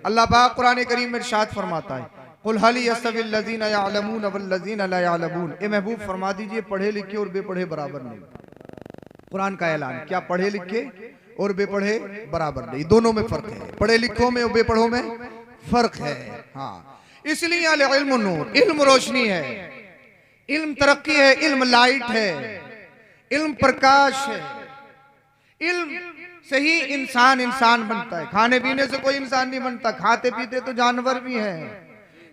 अल्लाह पाक कुरान करीम में इरशाद फरमाता है, कुल हल यस्तविल लज़ीना यअलमून वल्लज़ीना ला यअलमून। ए महबूब फरमा दीजिए पढ़े लिखे और बेपढ़े बराबर नहीं। कुरान का ऐलान, क्या पढ़े लिखे और बेपढ़े बराबर नहीं, दोनों में फर्क है। पढ़े लिखों में और बेपढ़ों में फर्क है। हाँ, इसलिए अल इल्म नूर, इल्म रोशनी है, इल्म तरक्की है, इल्म लाइट है, इल्म प्रकाश है। इल्म से ही इंसान इंसान बनता है। खाने पीने से कोई इंसान नहीं बनता, खाते पीते तो जानवर भी हैं।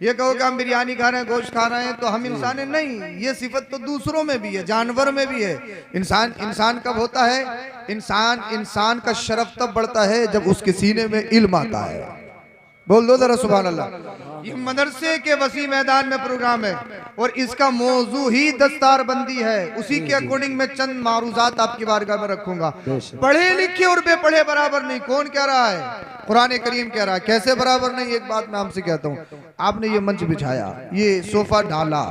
ये कहो कि हम बिरयानी खा रहे हैं, गोश्त खा रहे हैं तो हम इंसान हैं, नहीं, ये सिफत तो दूसरों में भी है, जानवर में भी है। इंसान इंसान कब होता है? इंसान का शरफ तब बढ़ता है जब उसके सीने में इल्म आता है। बोल दो जरा सुभान अल्लाह। ये मदरसे के वसी मैदान में प्रोग्राम है और इसका मौजू ही दस्तारबंदी है। उसी के अकॉर्डिंग मैं चंद मारूजात आपकी बारगाह में रखूंगा। पढ़े लिखे और बेपढ़े बराबर नहीं। कौन कह रहा है? कुरान करीम कह रहा है। कैसे बराबर नहीं? एक बात मैं आपसे कहता हूँ, आपने ये मंच बिछाया, ये सोफा डाला,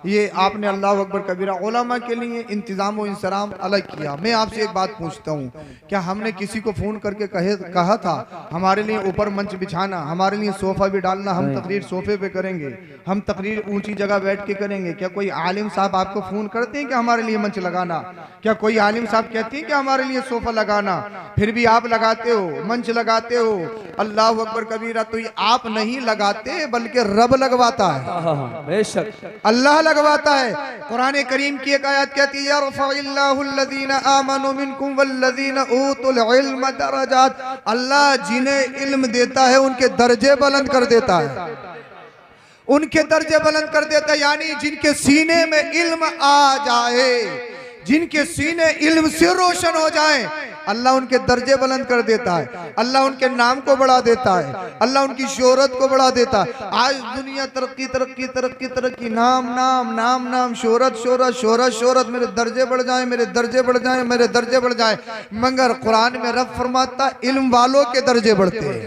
ये आपने अल्लाह अकबर कबीरा उलमा के लिए इंतजाम और इंसराम अलग किया। मैं आपसे एक बात पूछता हूँ, क्या हमने किसी को फोन करके कहा था हमारे लिए ऊपर मंच बिछाना, हमारे लिए सोफा भी डालना, हम तकरीर सोफे पे करेंगे, हम तकरीर ऊंची जगह बैठ के करेंगे? क्या कोई आलिम साहब आपको फोन करते हैं कि हमारे लिए मंच लगाना? क्या कोई आलिम साहब कहते हैं कि हमारे लिए सोफा लगाना? फिर भी आप लगाते हो, मंच लगाते हो। अल्लाह अकबर कबीरा। तो ये आप नहीं लगाते बल्कि रब लगवाता है, बेशक अल्लाह लगवाता है। कुरान करीम की एक आयत कहती है, यरफ़इल्लाहुल्लज़ीना आमनू मिनकुम वल्लज़ीना ऊतुल इल्म दरजात। अल्लाह जिन्हें इल्म देता है उनके दर्जे बुलंद कर देता है, उनके दर्जे बुलंद कर देता है। यानी जिनके सीने में इल्म आ जाए, जिनके सीने इल्म से रोशन हो जाएं, अल्लाह उनके दर्जे बुलंद कर देता है, अल्लाह उनके नाम को बढ़ा देता है, अल्लाह उनकी शोहरत को बढ़ा देता है। आज दुनिया तरक्की तरक्की तरक्की तरक्की, नाम नाम नाम नाम, शोहरत शोहरत शोहरत शोहरत, मेरे दर्जे बढ़ जाए, मेरे दर्जे बढ़ जाए, मेरे दर्जे बढ़ जाए। मगर कुरान में रब फरमाता इल्म वालों के दर्जे बढ़ते हैं,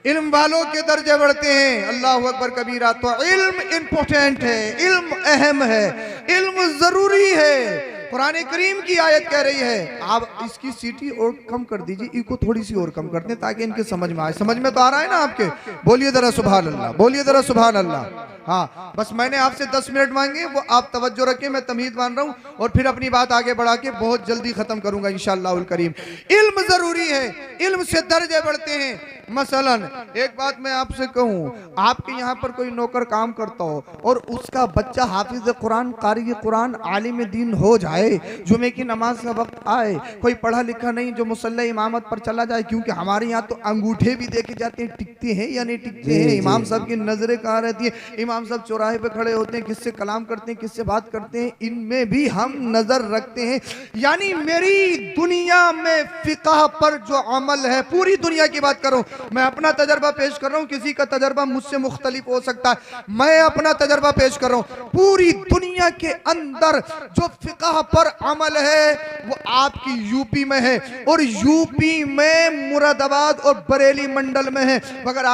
इल्म वालों के दर्जे बढ़ते हैं। अल्लाह अकबर कबीरा। तो इल्म इंपॉर्टेंट है, इल्म अहम है, इल्म जरूरी है। कुरान करीम की आयत कह रही है, आप इसकी सीटी और कम कर दीजिए, इनको थोड़ी सी और कम कर दें ताकि इनके समझ में आए। समझ में तो आ रहा है ना आपके? बोलिए जरा सुभान अल्लाह, बोलिए जरा सुभान अल्लाह। हाँ, बस मैंने आपसे 10 मिनट मांगे, वो आप तवज्जो रखें, मैं तमीद मान रहा हूँ और फिर अपनी बात आगे बढ़ा के बहुत जल्दी खत्म करूंगा इंशाअल्लाह करीम। इल्म जरूरी है, इल्म से दर्जे बढ़ते हैं। मसलन एक बात मैं आपसे कहूँ, आपके यहाँ पर कोई नौकर काम करता हो और उसका बच्चा हाफिज कुरान, कारी कुरान, आलिम दीन हो जाए, जुमे की नमाज का वक्त आए, कोई पढ़ा लिखा नहीं जो मुसल्ला इमामत पर चला जाए, क्योंकि हमारे यहाँ तो अंगूठे भी देखे जाते हैं, टिकते हैं या नहीं टिकते हैं, इमाम साहब की नजरें कहाँ रहती है, इमाम साहब चौराहे पे खड़े होते हैं, किससे कलाम करते हैं, किससे बात करते हैं, इनमें भी हम नजर रखते हैं। यानी मेरी दुनिया में फिक़ह पर जो अमल है, पूरी दुनिया की बात करूं, मैं अपना तजर्बा पेश कर रहा हूं, किसी का तजर्बा मुझसे मुख्तलिफ हो सकता है, मैं अपना तजर्बा पेश कर रहा हूं। पूरी दुनिया के अंदर जो फिक़ह पर अमल है वो आपकी यूपी में है, और यूपी में मुरादाबाद और बरेली मंडल में है। मगर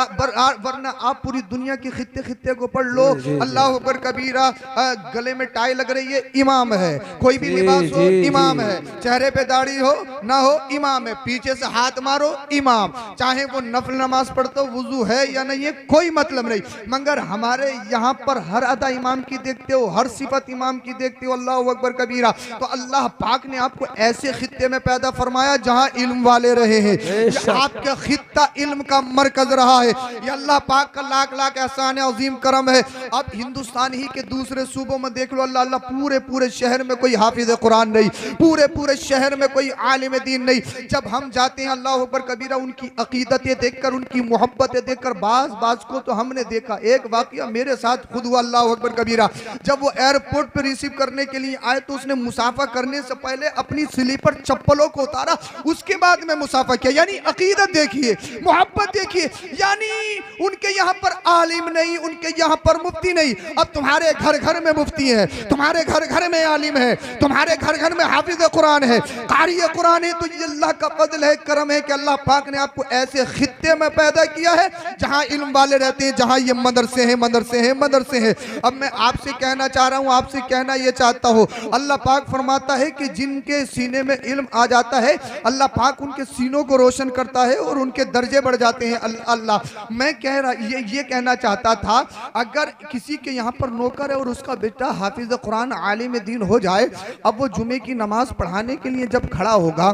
वरना आप पूरी दुनिया के खित्ते खित्ते को पढ़ लो, अल्लाह अकबर कबीरा, गले में टाई लग रही है, इमाम है, कोई भी लिबास हो, इमाम है, चेहरे पे दाढ़ी हो ना हो, इमाम है, पीछे से हाथ मारो, इमाम, चाहे वो नफल नमाज पढ़ते हो, वुजू है या नहीं है, कोई मतलब नहीं। मगर हमारे यहाँ पर हर अदा इमाम की देखते हो, हर सिफत इमाम की देखते हो, अल्लाह अकबर कबीरा। तो अल्लाह पाक ने आपको ऐसे खित्ते में पैदा फरमाया जहाँ इल्म वाले रहे हैं, आपका खित्ता इल्म का मरकज रहा है। ये अल्लाह पाक का लाख लाख एहसान अजीम करम है। अब हिंदुस्तान ही के दूसरे सूबों में देख लो, अल्लाह अल्लाह, पूरे पूरे शहर में कोई हाफिज कुरान नहीं, पूरे पूरे शहर में कोई आलिम दीन नहीं। जब हम जाते हैं अल्लाह अकबर कबीरा, उनकी अकीदतें देखकर, उनकी मोहब्बतें देखकर, बाज को तो हमने देखा। एक वाकया मेरे साथ खुद हुआ, अल्लाह अकबर कबीरा, जब वो एयरपोर्ट पे रिसीव करने के लिए आए तो उसने मुसाफा करने से पहले अपनी स्लीपर चप्पलों को उतारा, उसके बाद में मुसाफा किया। यानी अकीदत देखिए, मोहब्बत देखिए। यानी उनके यहाँ पर आलिम नहीं, उनके यहाँ पर पर मुफ्ती नहीं, अब तुम्हारे घर घर में मुफ्ती है, तुम्हारे घर घर में आलिम है, तुम्हारे घर घर में हाफिज कुरान है, कारी कुरान है। तो ये अल्लाह का फजल है, करम है कि अल्लाह पाक ने आपको ऐसे खित्ते में पैदा किया है जहां इल्म वाले रहते हैं, जहां ये मदरसे हैं मदरसे हैं मदरसे हैं। अब मैं आपसे कहना चाह रहा हूं, आपसे कहना ये चाहता हूं, अल्लाह पाक फरमाता है कि जिनके सीने में इल्म आ जाता है अल्लाह पाक उनके सीनों को रोशन करता है और उनके दर्जे बढ़ जाते हैं। अल्लाह मैं कह रहा ये कहना चाहता था, अगर किसी के यहाँ पर नौकर है और उसका बेटा हाफिज कुरान आलिम दीन हो जाए, अब वो जुमे की नमाज पढ़ाने के लिए जब खड़ा होगा,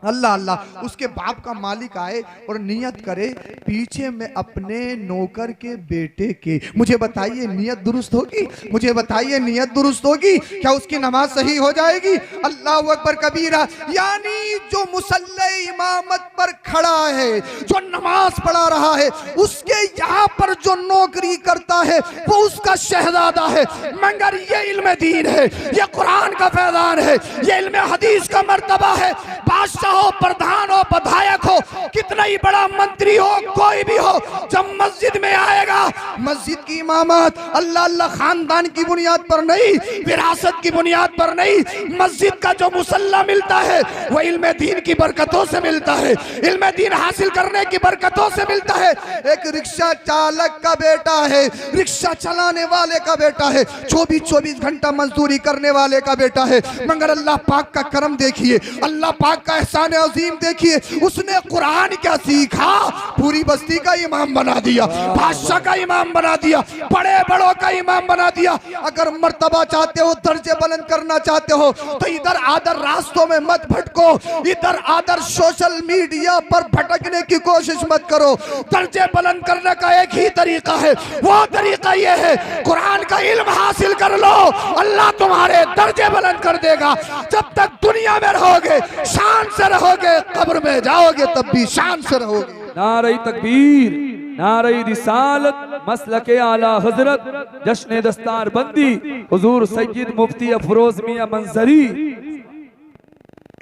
अल्लाह अल्लाह उसके बाप का मालिक आए और नियत करे पीछे में अपने नौकर के बेटे के, मुझे बताइए नियत दुरुस्त होगी? मुझे बताइए नियत दुरुस्त होगी? क्या उसकी नमाज सही हो जाएगी? अल्लाह अकबर कबीरा। यानी जो मुसल्ले इमामत पर खड़ा है, जो नमाज पढ़ा रहा है, उसके यहाँ पर जो नौकरी करता है वो उसका शहजादा है, मगर ये इल्म दीन है, ये कुरान का फैजान है, ये इल्म हदीस का मर्तबा है। बादशाह हो, प्रधान हो, विधायक हो, कितना ही बड़ा मंत्री हो, कोई भी हो, जब मस्जिद में आएगा, मस्जिद की इमामत अल्लाह अल्लाह खानदान की बुनियाद पर नहीं, विरासत की बुनियाद पर नहीं, मस्जिद का जो मुसल्ला मिलता है वो इल्म दीन की बरकतों से मिलता है, इल्म दीन हासिल करने की बरकतों से मिलता है। एक रिक्शा चालक का बेटा है, रिक्शा चलाने वाले का बेटा है, 24-24 घंटा मजदूरी करने वाले का बेटा है, मगर अल्लाह पाक का करम देखिए, अल्लाह पाक का एहसान अजीम देखिए, उसने कुरान क्या सीखा, पूरी बस्ती का इमाम बना दिया, बादशाह का इमाम बना दिया, बड़े बड़ों का इमाम बना दिया। अगर मर्तबा चाहते हो, दर्जे बुलंद करना चाहते हो, तो इधर आदर रास्तों में मत भटको, इधर आदर सोशल मीडिया पर भटकने की कोशिश मत करो। दर्जे बुलंद करने का एक ही तरीका है, वो तरीका ये है, कुरान का इल्म हासिल कर लो, अल्लाह तुम्हारे दर्जे बुलंद कर देगा। जब तक दुनिया में रहोगे शान से रहोगे, कब्र में जाओगे तब भी शान से रहोगे। नारे तकबीर, नारे रिसालत, मसलके आला हजरत, जश्न दस्तार बंदी हुजूर सैयद मुफ्ती अफरोज मियां मंजरी।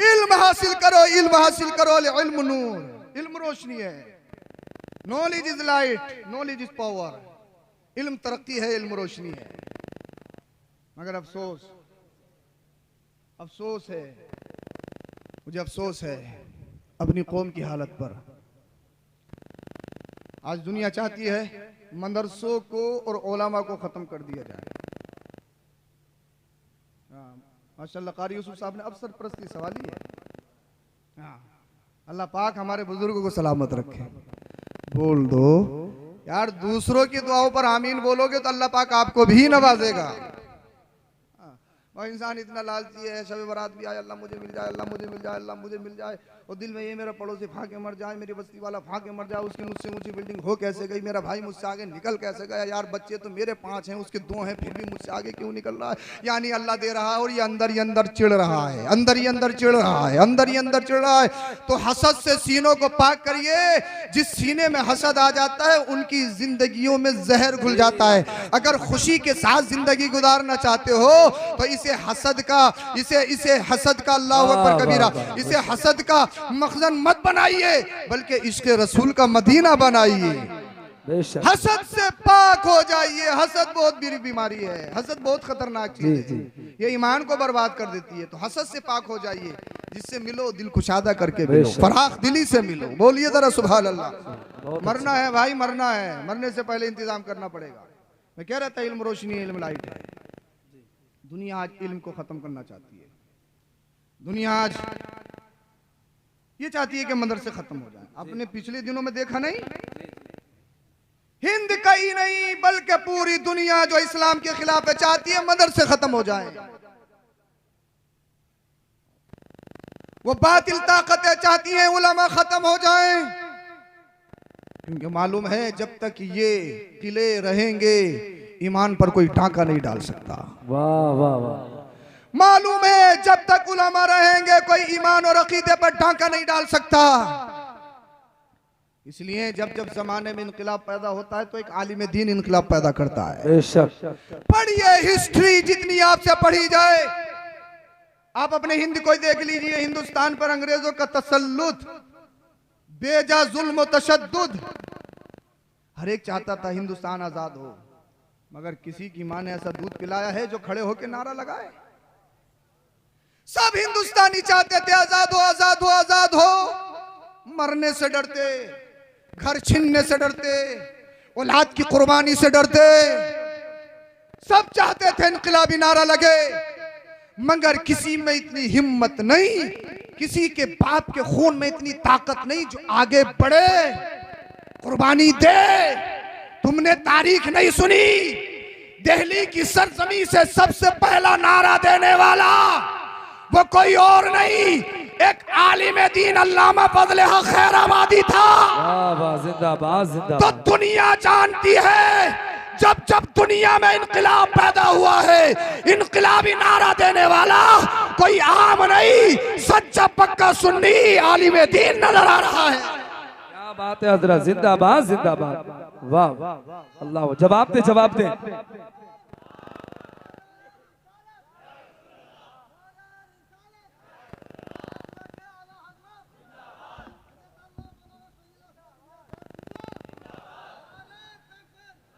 इल्म हासिल करो, इल्म हासिल करो, इल्म नूर, इल्म रोशनी है, knowledge is light, knowledge is power, इल्म तरक्की है, इल्म रोशनी है। मगर अफसोस, अफसोस है, मुझे अफसोस है अपनी कौम की हालत पर। आज दुनिया चाहती है मदरसों को और उलमा को खत्म कर दिया जाए। माशाअल्लाह कारी यूसुफ साहब ने अफसर परस्ती सवाली है। अल्लाह पाक हमारे बुजुर्गों को सलामत रखे। बोल दो यार, दूसरों की दुआओं पर आमीन बोलोगे तो अल्लाह पाक आपको भी नवाजेगा। और इंसान इतना लालची है, शब बारात भी आए, अल्लाह मुझे मिल जाए, अल्लाह मुझे मिल जाए, अल्लाह मुझे मिल जाए, और दिल में ये मेरा पड़ोसी फाके मर जाए, मेरी बस्ती वाला फाके मर जाए, उसकी मुझसे ऊंची बिल्डिंग हो कैसे गई, मेरा भाई मुझसे आगे निकल कैसे गया, यार बच्चे तो मेरे 5 हैं, उसके 2 हैं, फिर भी मुझसे आगे क्यों निकल रहा है। यानी अल्लाह दे रहा है और ये अंदर ही अंदर चिढ़ रहा है, अंदर ही अंदर चिढ़ रहा है, अंदर ही अंदर चिढ़ रहा है। तो हसद से सीनों को पाक करिए। जिस सीने में हसद आ जाता है उनकी जिंदगियों में जहर घुल जाता है। अगर खुशी के साथ जिंदगी गुजारना चाहते हो तो इसे हसद का, इसे हसद का, अल्लाह अकबर कबीरा, इसे हसद का मखजन मत बनाइए, बल्कि इश्क रसूल का मदीना बनाइए। हसद से पाक हो जाइए। हसद बहुत बुरी बीमारी है, हसद बहुत खतरनाक चीज है, ये ईमान को बर्बाद कर देती है। तो हसद से पाक हो जाइए, जिससे मिलो दिल कुशादा करके मिलो, फराख दिली से मिलो। बोलिए जरा सुभान अल्लाह। मरना है भाई, मरना है, मरने से पहले इंतजाम करना पड़ेगा। मैं कह रहा था इल्म रोशनी, इल्म लाइट है। दुनिया आज इल्म को खत्म करना चाहती है। दुनिया आज ये चाहती है कि मदरसे खत्म हो जाए। आपने पिछले दिनों में देखा नहीं, हिंद का ही नहीं बल्कि पूरी दुनिया जो इस्लाम के खिलाफ है चाहती है मदरसे खत्म हो जाए। वो बातिल ताकतें चाहती हैं उलमा खत्म हो जाएं, क्योंकि मालूम है जब तक ये किले रहेंगे ईमान पर कोई टांका नहीं डाल सकता। वाह वाह वाह। मालूम है जब तक उलमा रहेंगे कोई ईमान और अकीदे पर टांका नहीं डाल सकता। इसलिए जब जब जमाने में इनकलाब पैदा होता है तो एक आलिम दीन इनकलाब पैदा करता है। बेशक पढ़िए हिस्ट्री, जितनी आपसे पढ़ी जाए। आप अपने हिंद को देख लीजिए, हिंदुस्तान पर अंग्रेजों का तसल्लुत, बेजा जुल्म तशद्दुद, हर एक चाहता था हिंदुस्तान आजाद हो। मगर किसी की माँ ने ऐसा दूध पिलाया है जो खड़े होकर नारा लगाए? सब हिंदुस्तानी चाहते थे आजाद हो, आजाद हो, आजाद हो। मरने से डरते, घर छीनने से डरते, औलाद की कुर्बानी से डरते। सब चाहते थे इनकलाबी नारा लगे, मगर किसी में इतनी हिम्मत नहीं, किसी के बाप के खून में इतनी ताकत नहीं जो आगे बढ़े, कुर्बानी दे। तुमने तारीख नहीं सुनी? दिल्ली की सरजमी से सबसे पहला नारा देने वाला वो कोई और नहीं, एक आलिम दीन अल्लामा फजल हक खैराबादी था। जिंदाबाद जिंदाबाद। तो दुनिया जानती है, जब जब दुनिया में इनकलाब पैदा हुआ है, इनकलाबी नारा देने वाला कोई आम नहीं, सच्चा पक्का सुन्नी आलिम दीन नजर आ रहा है। क्या बात है हजरत, जिंदाबाद जिंदाबाद। वाह अल्लाह, जवाब दे जवाब दे।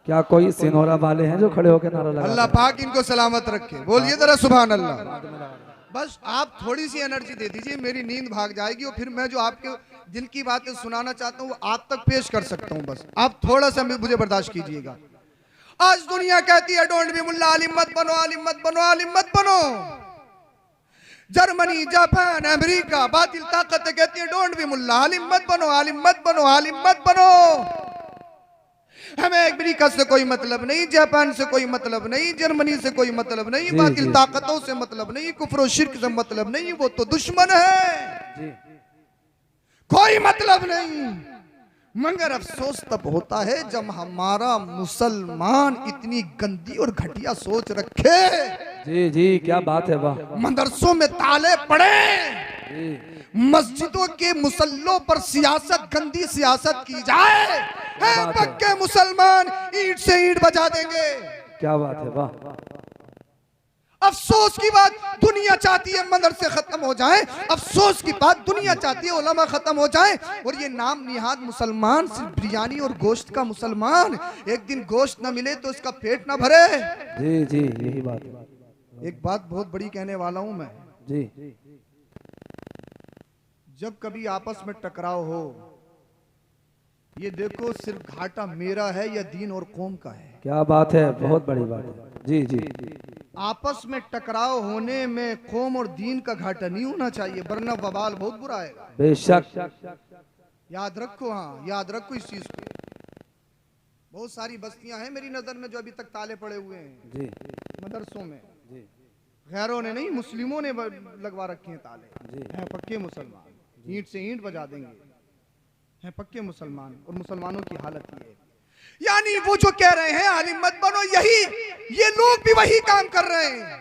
क्या कोई सिनोरा वाले हैं जो खड़े होकर नारा लगा? अल्लाह पाक इनको सलामत रखे। बोलिए जरा सुभान अल्लाह। बस आप थोड़ी सी एनर्जी दे दीजिए, मेरी नींद भाग जाएगी और फिर मैं जो आपके दिल की बातें सुनाना चाहता हूँ वो आप तक पेश कर सकता हूँ। बस आप थोड़ा सा मुझे बर्दाश्त कीजिएगा। आज दुनिया कहती है डोंट बी मुल्ला, आलिम मत बनो, आलिम मत बनो, आलिम मत बनो। जर्मनी, जापान, अमेरिका बातिल ताकतें कहती है डोंट बी मुल्ला, आलिम मत बनो, आलिम मत बनो, आलिम मत बनो। हमें अमेरिका से कोई मतलब नहीं, जापान से कोई मतलब नहीं, जर्मनी से कोई मतलब नहीं, बातिल ताकतों से मतलब नहीं, कुफ्र और शिर्क से मतलब नहीं, वो तो दुश्मन है, कोई मतलब नहीं। मगर अफसोस तब होता है जब हमारा मुसलमान इतनी गंदी और घटिया सोच रखे। जी जी क्या बात है, वाह। मदरसों में ताले पड़े, मस्जिदों के मुसल्लों पर सियासत, गंदी सियासत की जाए, है पक्के मुसलमान ईंट से ईंट बजा देंगे। क्या बात है, वाह। अफसोस की बात, दुनिया चाहती है मदरसे खत्म हो जाएं, अफसोस की बात दुनिया चाहती है उलमा खत्म हो जाएं, और ये नाम निहाद मुसलमान सिर्फ बिरयानी और गोश्त का मुसलमान, एक दिन गोश्त ना मिले तो इसका पेट ना भरे। जी जी यही बात है। एक बात बहुत बड़ी कहने वाला हूं मैं जी। जब कभी आपस में टकराव हो, ये देखो सिर्फ घाटा मेरा है या दीन और कौम का है। क्या बात है, बहुत बड़ी बात है। जी जी। आपस में टकराव होने में कौम और दीन का घाटा नहीं होना चाहिए, वरना वबाल बहुत बुरा आएगा। बेशक याद रखो, हाँ याद रखो इस चीज को। बहुत सारी बस्तियां हैं मेरी नजर में जो अभी तक ताले पड़े हुए हैं जी, मदरसों में जी। गैरों ने नहीं, मुस्लिमों ने लगवा रखे हैं ताले। जी। हैं पक्के मुसलमान, ईंट से ईंट बजा देंगे, हैं पक्के मुसलमान, और मुसलमानों की हालत ये है। यानी वो जो कह रहे हैं आलिम मत बनो, यही ये लोग भी वही काम कर रहे हैं।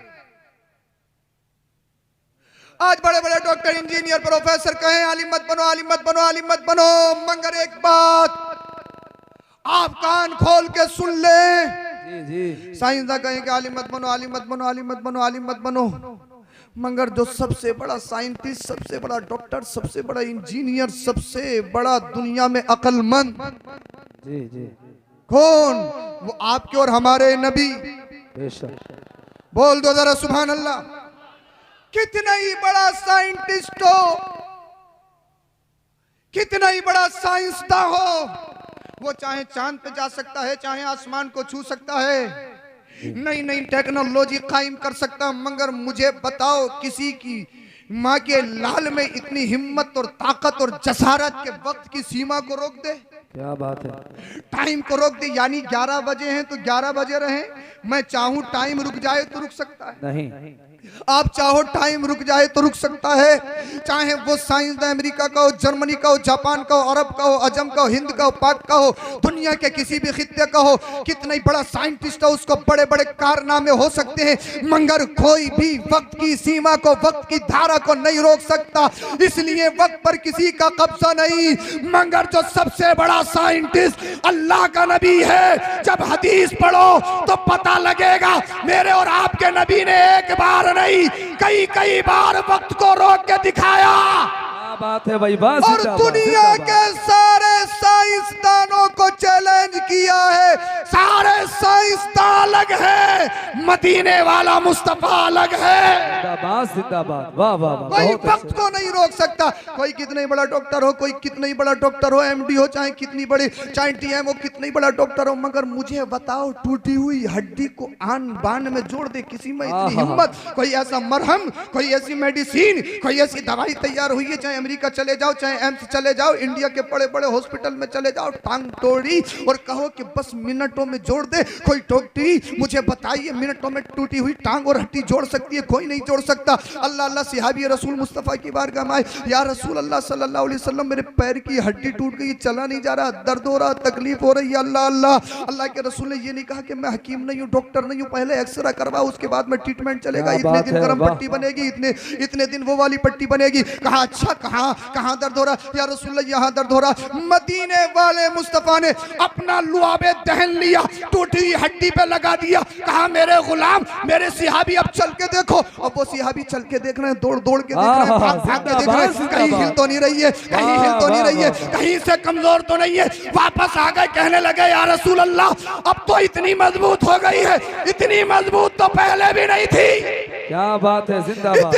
आज बड़े बड़े डॉक्टर, इंजीनियर, प्रोफेसर कहें आलिम मत बनो, आलिम मत बनो, आलिम मत बनो, मगर एक बात आप कान खोल के सुन ले, जी जी। साइंसदान कहें कि आलिम मत बनो, आलिम मत बनो, आलिम मत बनो, आलिम मत बनो, मगर जो सबसे बड़ा साइंटिस्ट, सबसे बड़ा डॉक्टर, सबसे बड़ा इंजीनियर, सबसे बड़ा दुनिया में अक्लमंद जी जी कौन? वो आपके और हमारे नबी। बेशक। बोल दो जरा सुभान अल्लाह। कितना ही बड़ा साइंटिस्ट हो, कितना ही बड़ा साइंसदान हो, वो चाहे चांद पे जा सकता है, चाहे आसमान को छू सकता है, नई नई टेक्नोलॉजी कायम कर सकता, मगर मुझे बताओ किसी की माँ के लाल में इतनी हिम्मत और ताकत और जसारत के वक्त की सीमा को रोक दे? क्या बात है। टाइम को रोक दे, यानी 11 बजे हैं तो 11 बजे रहे। मैं चाहूं टाइम रुक जाए तो रुक सकता है? नहीं। आप चाहो टाइम रुक जाए तो रुक सकता है, चाहे वो साइंसदान अमेरिका का हो, जर्मनी का हो, जापान का हो, अरब का हो, अजम का हो, हिंद का हो, पाक का हो, दुनिया के किसी भी खित्ते का हो, कितना ही बड़ा साइंटिस्ट हो, उसको बड़े बड़े कारनामे हो सकते हैं, मगर कोई भी वक्त की सीमा को, वक्त की धारा को नहीं रोक सकता। इसलिए वक्त पर किसी का कब्जा नहीं, मगर जो सबसे बड़ा साइंटिस्ट अल्लाह का नबी है, जब हदीस पढ़ो तो पता लगेगा मेरे और आपके नबी ने एक बार नहीं, कई बार वक्त को रोक के दिखाया। क्या बात है भाई, बस। और दुनिया के सारे साइंसदानों को चैलेंज किया है, सारे साइंसदान मदीने वाला मुस्तफा अलग है। जिंदाबाद जिंदाबाद, वाह वाह वाह, कोई बहुत वक्त अच्छा। को नहीं रोक सकता। कोई कितना ही बड़ा डॉक्टर हो, कोई कितना ही बड़ा डॉक्टर हो, एमडी हो, चाहे कितनी बड़ी, चाहे टीएम हो, कितना ही बड़ा डॉक्टर हो, मगर मुझे बताओ टूटी हुई हड्डी को आन बान में जोड़ दे किसी में इतनी हिम्मत? कोई ऐसा मरहम, कोई ऐसी मेडिसिन, कोई ऐसी दवाई तैयार हुई है? चाहे अमेरिका चले जाओ, चाहे एम्स चले जाओ, इंडिया के बड़े बड़े हॉस्पिटल में चले जाओ, टांग तोड़ी और कहो कि बस मिनटों में जोड़ दे। कोई डॉक्टरी मुझे बताइए मिनटों में टूटी हुई टांग और हड्डी जोड़ सकती है? कोई नहीं जोड़ सकता। अल्लाह अल्लाह सहाबी रसूल मुस्तफ़ा की बारगाह में आए, या रसूल अल्लाह सल्लल्लाहु अलैहि वसल्लम मेरे पैर की हड्डी टूट गई, चला नहीं जा रहा, दर्द हो रहा, तकलीफ हो रही है। अल्लाह अल्लाह अल्लाह के रसूल ने ये नहीं कहा कि मैं हकीम नहीं हूँ, डॉक्टर नहीं हूँ, पहले एक्सरे करवा उसके बाद में ट्रीटमेंट चलेगा, इतने दिन गर्म पट्टी बनेगी, इतने दिन वो वाली पट्टी बनेगी। कहा अच्छा कहाँ दर्द हो रहा? या रसूल यहाँ दर्द हो रहा। मदीने वाले मुस्तफ़ा ने अपना लुआबे दहन लिया, टूटी हुई हड्डी पे लगा दिया, कहा मेरे गुलाम, मेरे सिहाबी अब चल के देखो। अब वो सिहाबी चल के देख रहे हैं, दौड़ दौड़ के देख रहे हैं, भाग भाग के देख रहे हैं, कहीं हिल तो नहीं रही है, कहीं हिल तो नहीं रही है, कहीं से कमजोर तो नहीं है। वापस आ गए, कहने लगे या रसूल अल्लाह अब तो इतनी मजबूत हो गई है, इतनी मजबूत तो पहले भी नहीं थी। क्या बात है, जिंदाबाद।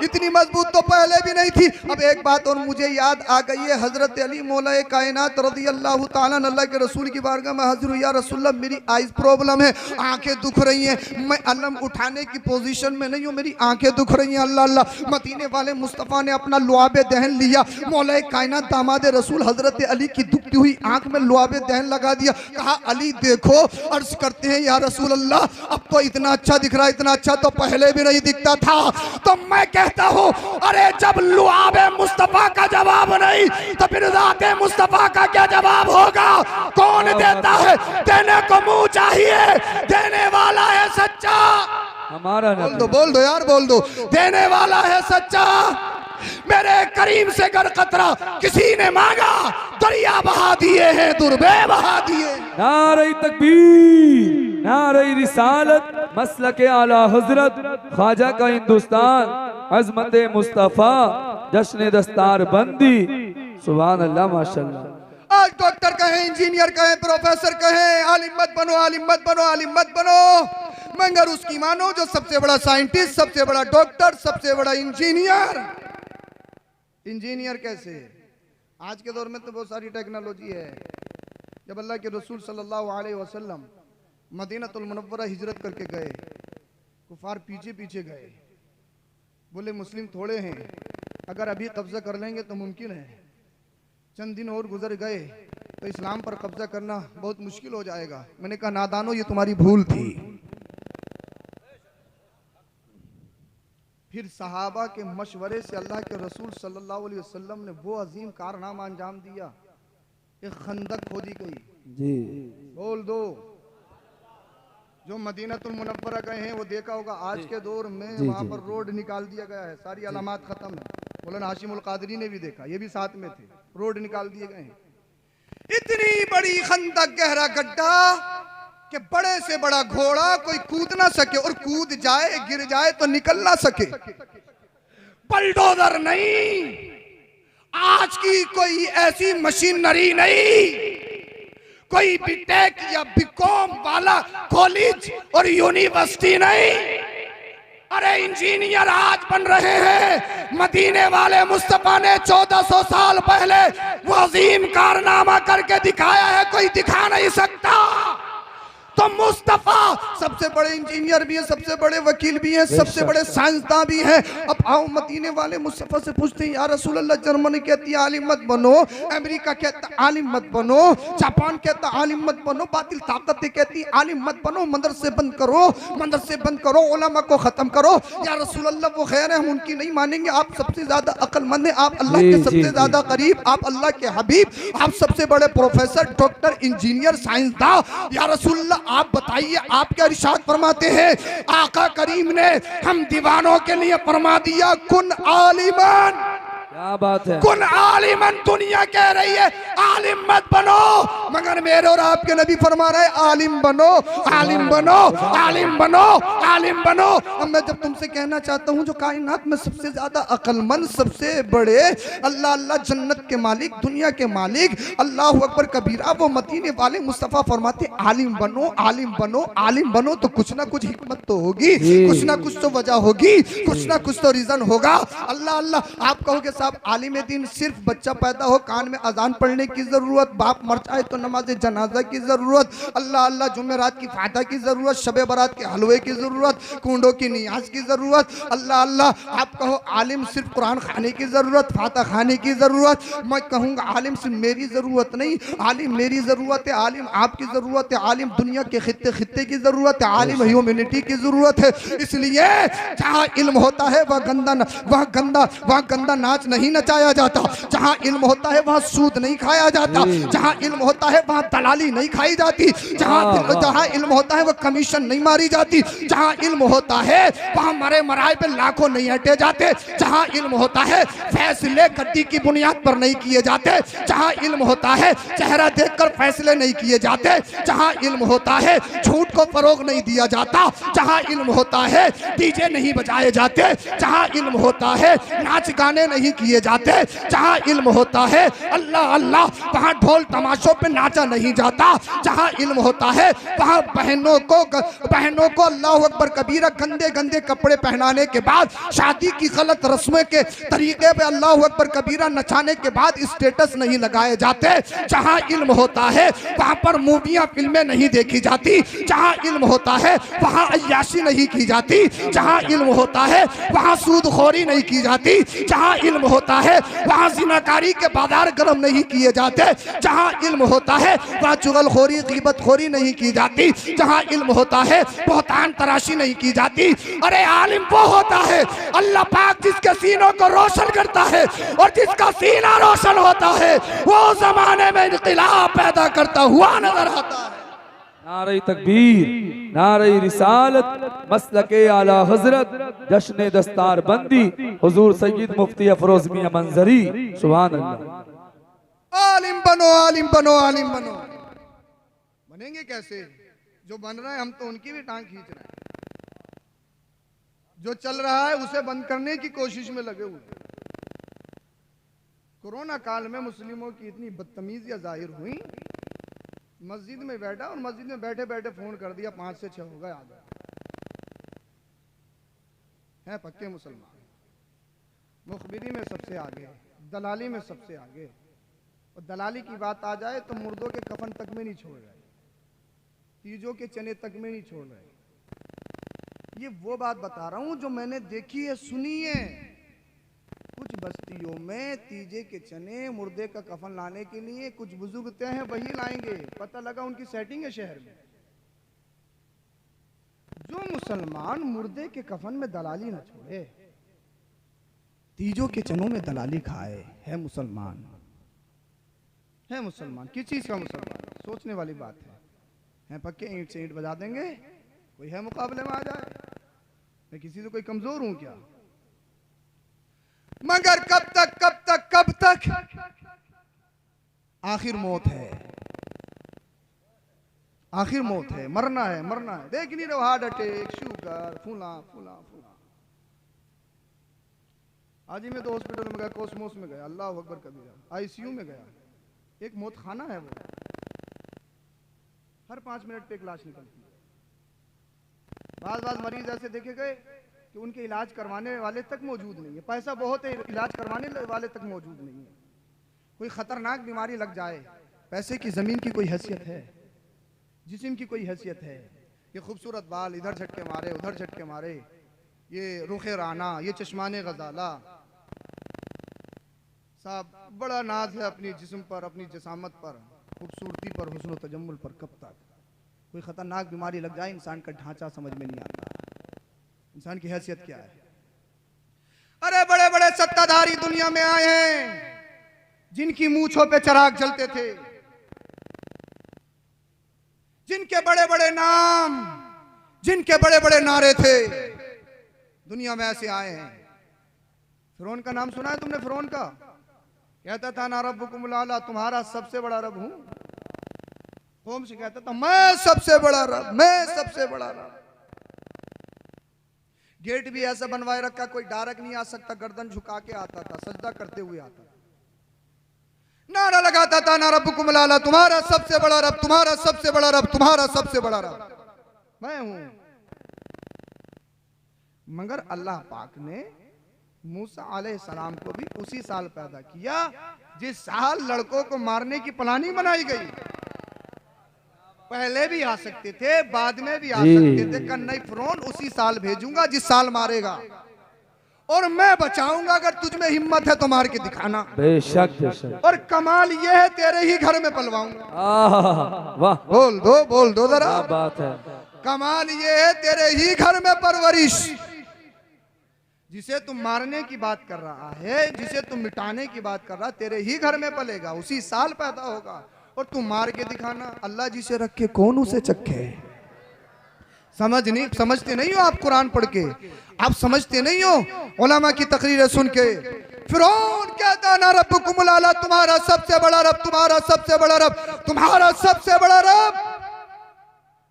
इतनी मजबूत तो पहले भी नहीं थी। अब एक बात और मुझे याद आ गई है, हजरत अली मौला कायनात रज़ी अल्लाह ताला अन्हु अल्लाह के रसूल की बारगाह में हाजिर हुई, या रसूलल्लाह मेरी आइज प्रॉब्लम है, आंखें दुख रही हैं, मैं अलम उठाने की पोजीशन में नहीं हूँ, मेरी आंखें दुख रही हैं। अल्लाह अल्लाह मदीने वाले मुस्तफ़ा ने अपना लुआबे दहन लिया, मौला कायनात दामाद रसूल हजरत अली की दुखती हुई आंख में लुआबे दहन लगा दिया। कहा अली देखो, अर्ज करते हैं या रसूल अल्लाह अब तो इतना अच्छा दिख रहा है, इतना अच्छा तो पहले भी नहीं दिखता था। तो मैं कहता हूँ अरे जब लुआबे मुस्तफ़ा का जवाब नहीं तो फिर ज़ाते मुस्तफ़ा का क्या जवाब होगा? कौन देता है? देने को मुंह चाहिए, देने वाला है सच्चा। हमारा बोल दो यार, बोल दो, देने वाला है सच्चा। मेरे करीम से गर कतरा किसी ने मांगा, दरिया बहा दिए हैं, दुर्बे बहा दिए। नारे तकबीर, नारे रिसालत, मसलके आला हजरत, ख्वाजा का हिंदुस्तान, अजमत मुस्तफ़ा, जश्न दस्तार बंदी, सुभान अल्लाह माशाल्लाह। आज डॉक्टर कहें, इंजीनियर कहें, प्रोफेसर कहें, आलिम मत बनो, आलिम मत बनो, आलिम मत बनो, मगर उसकी मानो जो सबसे बड़ा साइंटिस्ट, सबसे बड़ा डॉक्टर, सबसे बड़ा इंजीनियर। इंजीनियर कैसे है? आज के दौर में तो बहुत सारी टेक्नोलॉजी है। जब अल्लाह के रसूल सल्लल्लाहु अलैहि वसल्लम मदीनतुल मुनव्वरा हिजरत करके गए, कुफार पीछे पीछे गए, बोले मुस्लिम थोड़े हैं, अगर अभी कब्जा कर लेंगे तो मुमकिन है, चंद दिन और गुजर गए तो इस्लाम पर कब्जा करना बहुत मुश्किल हो जाएगा। मैंने कहा नादानो ये तुम्हारी भूल थी। फिर सहाबा के मशवरे से अल्लाह के रसूल सल्लल्लाहु अलैहि वसल्लम ने वो अजीम कारनामा अंजाम दिया, एक खंदक खोदी गई। जी बोल दो। जो मदीनतुल मुनव्वरा गए हैं वो देखा होगा, आज के दौर में वहाँ पर रोड निकाल दिया गया है, सारी अलामात खत्म है। मौलाना हाशिमुल कादरी ने भी देखा, ये भी साथ में थे, रोड निकाल दिए गए हैं। इतनी बड़ी खंदक, गहरा गड्ढा कि बड़े से बड़ा घोड़ा कोई कूद ना सके, और कूद जाए गिर जाए तो निकल ना सके। बलडोजर नहीं, आज की कोई ऐसी मशीनरी नहीं, कोई बीटेक या बीकॉम वाला कॉलेज और यूनिवर्सिटी नहीं। अरे इंजीनियर आज बन रहे हैं। मदीने वाले मुस्तफा ने 1400 साल पहले वो अजीम कारनामा करके दिखाया है, कोई दिखा नहीं सकता। तो मुस्तफा सबसे बड़े इंजीनियर भी हैं, सबसे बड़े वकील भी हैं, सबसे बड़े साइंसदान भी हैं। अब आओ मदीने वाले मुस्तफा से पूछते हैं, या रसूल अल्लाह, जर्मनी कहती है आलिम मत बनो, अमेरिका कहता आलिम मत बनो, जापान कहता आलिम मत बनो, बातिल ताकतें कहती आलिम मत बनो, मदरसे बंद करो, मदरसे बंद करो, उलमा को खत्म करो। या रसूल अल्लाह वो खैर है, हम उनकी नहीं मानेंगे, आप सबसे ज्यादा अक्लमंद हैं, आप अल्लाह के सबसे ज्यादा करीब, आप अल्लाह के हबीब, आप सबसे बड़े प्रोफेसर, डॉक्टर, इंजीनियर, साइंसदान। या रसूल आप बताइए, आप क्या इरशाद फरमाते हैं? आका करीम ने हम दीवानों के लिए फरमा दिया, कुन आलिमान। क्या बात है। कुन आलिमन, दुनिया कह रही है आलिम मत बनो, मगर मेरे और आपके नबी फरमा रहे आलिम बनो, आलिम बनो, आलिम बनो, आलिम बनो। अब मैं जब तुमसे कहना चाहता हूँ जो कायनात में सबसे ज्यादा अक्लमंद, सबसे बड़े, अल्लाह अल्लाह, जन्नत के मालिक, दुनिया के मालिक, अल्लाह अकबर कबीरा, वो मदीने वाले मुस्तफा फरमाते आलिम बनो, आलिम बनो, आलिम बनो, तो कुछ ना कुछ हिकमत तो होगी, कुछ ना कुछ तो वजह होगी, कुछ ना कुछ तो रीजन होगा। अल्लाह अल्लाह, आप कहोगे साहब आलिम दीन सिर्फ बच्चा पैदा हो कान में अजान पढ़ने की जरूरत, बाप मर जाए तो नमाज जनाजा की जरूरत, अल्लाह अल्लाह जुमेरात की फायदा की जरूरत, शबे बारात के हलवे की जरूरत, कूंडों की नियाज की जरूरत, अल्लाह अल्लाह, आप कहो आलिम सिर्फ कुरान खाने की जरूरत, फाता खाने की जरूरत। मैं कहूँगा आलिम सिर्फ मेरी जरूरत नहीं, आलिम मेरी जरूरत है, आलिम आपकी जरूरत है, आलिम दुनिया के खित्ते खित्ते की जरूरत है, आलिम ह्यूमैनिटी की जरूरत है। इसलिए जहाँ इल्म होता है वहाँ गंदा नाच नहीं नचाया जाता, जहाँ इल्म होता है वहाँ सूद नहीं खाया जाता, जहाँ इल्म होता है वहाँ दलाली नहीं खाई जाती, जहाँ इल्म होता है वह कमीशन नहीं मारी जाती, जहाँ इल्म होता है वहाँ मरे मराए पे लाखों नहीं हटे जाते, जहाँ इल्म होता है फैसले गद्दी की बुनियाद पर नहीं किए जाते, जहाँ इल्म होता है चेहरा देखकर फैसले नहीं किए जाते, जहाँ इल्म होता है झूठ को फरोग नहीं दिया जाता, जहाँ इल्म होता है डीजे नहीं बजाए जाते, जहाँ इल्म होता है नाच गाने नहीं किए जाते, जहाँ इल्म होता है अल्लाह अल्लाह वहाँ ढोल तमाशों पे नाचा नहीं जाता, जहाँ इल्म होता है वहाँ बहनों को अल्लाह अकबर कबीरा गंदे गंदे कपड़े पहनाने के बाद, शादी की गलत रस्में के तरीके पे अल्लाह अकबर कबीरा नचाने के बाद स्टेटस नहीं लगाए जाते, जहाँ इल्म होता है वहाँ पर मूवियाँ फिल्में नहीं देखी जाती, जहाँ इल्म होता है वहाँ अय्याशी नहीं की जाती, जहाँ इल्म होता है वहाँ सूदखोरी नहीं की जाती, जहाँ इल्म होता है वहाँ जिनाकारी के बाजार गर्म नहीं किए जाते, जहाँ इल्म होता है वहाँ चुगलखोरी गीबतखोरी नहीं की जाती, जहाँ इल्म होता है बहतान तराशी नहीं की जाती। अरे आलिम वो होता है अल्लाह पाक जिसके सीनों को रोशन करता है, और जिसका सीना रोशन होता है वो जमाने में इनकलाब पैदा करता हुआ नजर आता है। नारे तकबीर, नारे रिसालत, मसलके आला हजरत, जश्न दस्तार बंदी, हुजूर सैयद मुफ्ती अफरोज मियां मंजरी, सुभान अल्लाह। आलिम बनो, आलिम बनो, आलिम बनो। बनेंगे कैसे? जो बन रहा है हम तो उनकी भी टांग खींच रहे हैं, जो चल रहा है उसे बंद करने की कोशिश में लगे हुए। कोरोना काल में मुस्लिमों की इतनी बदतमीजियां जाहिर हुई, मस्जिद में बैठा और मस्जिद में बैठे बैठे फोन कर दिया 5 से 6 हो गए आगे हैं पक्के मुसलमान, मुखबिरी में सबसे आगे, दलाली में सबसे आगे, और दलाली की बात आ जाए तो मुर्दों के कफन तक में नहीं छोड़ रहे, तीजों के चने तक में नहीं छोड़ रहे। ये वो बात बता रहा हूं जो मैंने देखी है, सुनी है। कुछ बस्तियों में तीजे के चने, मुर्दे का कफन लाने के लिए कुछ बुजुर्ग तय हैं वही लाएंगे, पता लगा उनकी सेटिंग है शहर में। जो मुसलमान मुर्दे के कफन में दलाली न छोड़े, तीजों के चनों में दलाली खाए, है मुसलमान, है मुसलमान। किस चीज का मुसलमान? सोचने वाली बात है पक्के ईंट से ईंट बजा देंगे, कोई है मुकाबले में आ जाए? मैं किसी से कोई कमजोर हूं क्या? मगर कब तक कब तक कब तक? आखिर मौत है, आखिर मौत है, मरना है, मरना है। देख नहीं रहे हार्ट अटैक, शुगर, फूला फूला फूला। आज ही मैं तो हॉस्पिटल में गया, कोसमोस में गया, अल्लाह अकबर कबीरा, आईसीयू में गया, एक मौत खाना है वो, हर 5 मिनट पे एक लाश निकलती है। बाज मरीज ऐसे देखे गए कि उनके इलाज करवाने वाले तक मौजूद नहीं है, पैसा बहुत है, इलाज करवाने वाले तक मौजूद नहीं है। कोई खतरनाक बीमारी लग जाए, पैसे की जमीन की कोई हैसियत है, जिस्म की कोई हैसियत है? ये खूबसूरत बाल इधर झटके मारे उधर झटके मारे, ये रुखे राना, ये चश्माने गजाला, साहब बड़ा नाज है अपनी जिस्म पर, अपनी जसामत पर, खूबसूरती पर, हुस्न तजम्मुल पर। कब तक? कोई खतरनाक बीमारी लग जाए, इंसान का ढांचा समझ में नहीं आता, इंसान की हैसियत क्या है। अरे बड़े बड़े सत्ताधारी दुनिया में आए हैं जिनकी मूंछों पे चिराग जलते थे, जिनके बड़े बड़े नाम, जिनके बड़े बड़े नारे थे, दुनिया में ऐसे आए हैं। फिरौन का नाम सुना है तुमने? फिरौन का कहता था ना रब्बुकुमुल आला, तुम्हारा सबसे बड़ा रब हूं। कौम से कहता था मैं सबसे बड़ा रब, मैं सबसे बड़ा रब। गेट भी ऐसा बनवाए रखा, कोई डायरेक्ट नहीं आ सकता, गर्दन झुका के आता था, सजदा करते हुए आता था। नारा लगाता था ना रब्बुकुमुल आला, तुम्हारा सबसे बड़ा रब, तुम्हारा सबसे बड़ा रब, तुम्हारा सबसे बड़ा रब मैं हूं। मगर अल्लाह पाक ने मूसा अलैहिस्सलाम को भी उसी साल पैदा किया जिस साल लड़कों को मारने की प्लानिंग बनाई गई। पहले भी आ सकते थे, बाद में भी आ सकते थे। कन्नई फिरौन उसी साल भेजूंगा जिस साल मारेगा, और मैं बचाऊंगा। अगर तुझ में हिम्मत है तो मार के दिखाना। बेशक बेशक। और कमाल ये है तेरे ही घर में पलवाऊंगा। वाह, बोल दो जरा, बात है। कमाल ये है तेरे ही घर में परवरिश। जिसे तुम मारने की बात कर रहा है, जिसे तुम मिटाने की बात कर रहा है, तेरे ही घर में पलेगा, उसी साल पैदा होगा, और तुम मार के दिखाना। अल्लाह जिसे रखे कौन उसे चखे। समझते नहीं हो आप कुरान पढ़ के? आप समझते नहीं हो उलमा की तकरीरें सुन के? फिरौन कहता ना रब्बुकुमुल आला, तुम्हारा सबसे बड़ा रब, तुम्हारा सबसे बड़ा रब, तुम्हारा सबसे बड़ा रब।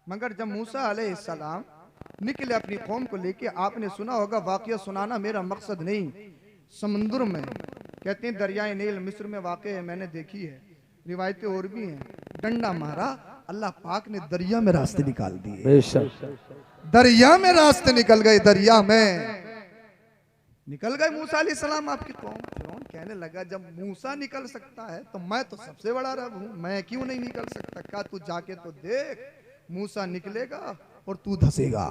मगर जब मूसा अलैहिस्सलाम निकले अपनी कौम को लेके, आपने सुना होगा, वाकया सुनाना मेरा मकसद नहीं, समुद्र में कहते हैं दरियाए नील मिस्र में वाक़ है, मैंने देखी है, रिवायतें और भी हैं। डंडा मारा, अल्लाह पाक ने दरिया में रास्ते निकाल दिए। बेशक दरिया में रास्ते निकल गए, दरिया में निकल गए मूसा अलैहिस्सलाम आपकी कौम। फिरौन कहने लगा जब मूसा निकल सकता है तो मैं तो सबसे बड़ा रब हूं, मैं क्यों नहीं निकल सकता? क्या तू जाके तो देख, मूसा निकलेगा और तू धसेगा।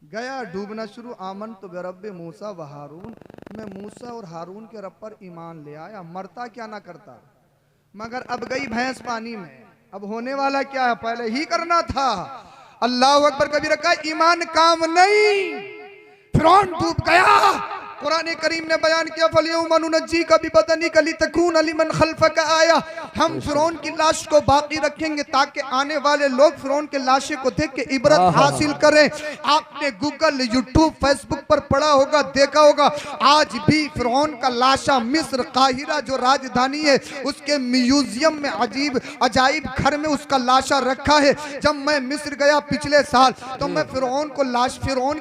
गया डूबना शुरू। आमन तो बेरब्बे मूसा व हारून, मैं मूसा और हारून के रब पर ईमान ले आया। मरता क्या ना करता, मगर अब गई भैंस पानी में। अब होने वाला क्या है, पहले ही करना था। अल्लाह अकबर कभी रखा, ईमान काम नहीं। फिरौन डूब गया। कुरान करीम ने बयान किया, फलियौमनुनज्जी का भी बदनी कली तकून लिमन खल्फक आया। हम फिरौन की लाश को बाकी रखेंगे ताकि आने वाले लोग फिरौन के लाशे को देख के इबरत हासिल करें। आपने गूगल, यूट्यूब, फेसबुक पर पढ़ा होगा, देखा होगा, आज भी फिरौन का लाशा मिस्र काहिरा जो राजधानी है उसके म्यूजियम में अजीब अजाइब घर में उसका लाशा रखा है। जब मैं मिस्र गया पिछले साल तो मैं फिरौन